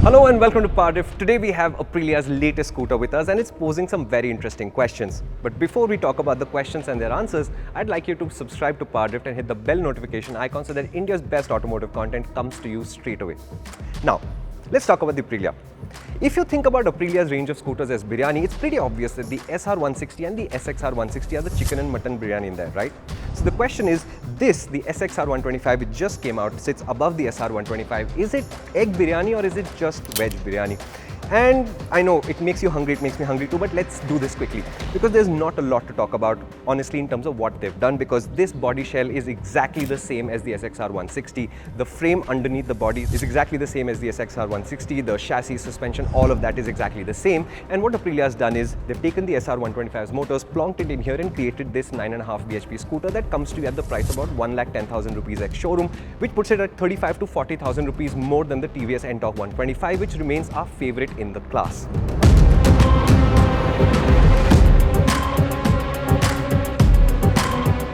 Hello and welcome to PowerDrift. Today we have Aprilia's latest scooter with us and it's posing some very interesting questions. But before we talk about the questions and their answers, I'd like you to subscribe to PowerDrift and hit the bell notification icon so that India's best automotive content comes to you straight away. Now, let's talk about the Aprilia. If you think about Aprilia's range of scooters as biryani, it's pretty obvious that the SR160 and the SXR 160 are the chicken and mutton biryani in there, right? So the question is, the SXR 125 which just came out, sits above the SR 125. Is it egg biryani or is it just veg biryani? And I know it makes you hungry, it makes me hungry too, but let's do this quickly because there's not a lot to talk about honestly in terms of what they've done, because this body shell is exactly the same as the SXR 160. The frame underneath the body is exactly the same as the SXR 160. The chassis, suspension, all of that is exactly the same. And what Aprilia has done is they've taken the SR 125's motors, plonked it in here and created this 9.5 bhp scooter that comes to you at the price of about 1,10,000 rupees ex showroom, which puts it at 35 to 40,000 rupees more than the TVS Ntorq 125, which remains our favorite in the class.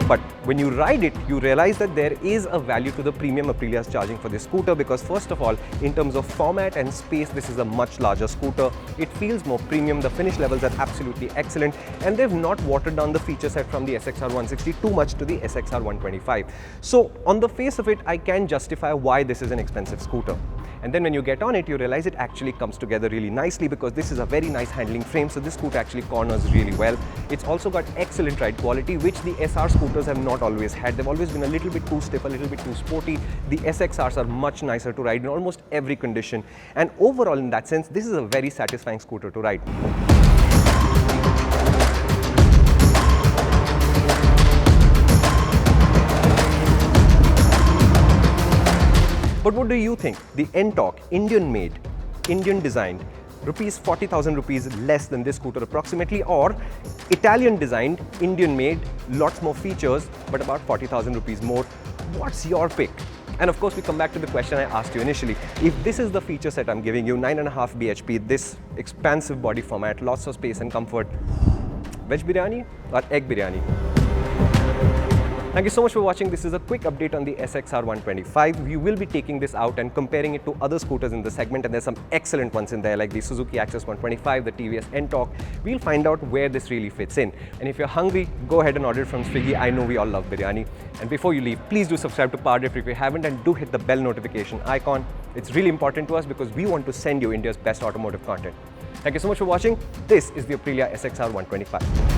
But when you ride it, you realize that there is a value to the premium Aprilia is charging for this scooter, because first of all, in terms of format and space, this is a much larger scooter. It feels more premium, the finish levels are absolutely excellent, and they've not watered down the feature set from the SXR 160 too much to the SXR 125. So on the face of it, I can justify why this is an expensive scooter. And then when you get on it, you realize it actually comes together really nicely, because this is a very nice handling frame, so this scooter actually corners really well. It's also got excellent ride quality, which the SR scooters have not always had. They've always been a little bit too stiff, a little bit too sporty. The SXRs are much nicer to ride in almost every condition. And overall, in that sense, this is a very satisfying scooter to ride. But what do you think? The Ntorq, Indian made, Indian designed, rupees 40,000 rupees less than this scooter approximately, or Italian designed, Indian made, lots more features, but about 40,000 rupees more. What's your pick? And of course, we come back to the question I asked you initially. If this is the feature set I'm giving you, 9.5 bhp, this expansive body format, lots of space and comfort, veg biryani or egg biryani? Thank you so much for watching. This is a quick update on the SXR 125. We will be taking this out and comparing it to other scooters in the segment, and there's some excellent ones in there like the Suzuki Access 125, the TVS Ntorq. We'll find out where this really fits in. And if you're hungry, go ahead and order it from Swiggy. I know we all love biryani. And before you leave, please do subscribe to PowerDrift if you haven't, and do hit the bell notification icon. It's really important to us because we want to send you India's best automotive content. Thank you so much for watching. This is the Aprilia SXR 125.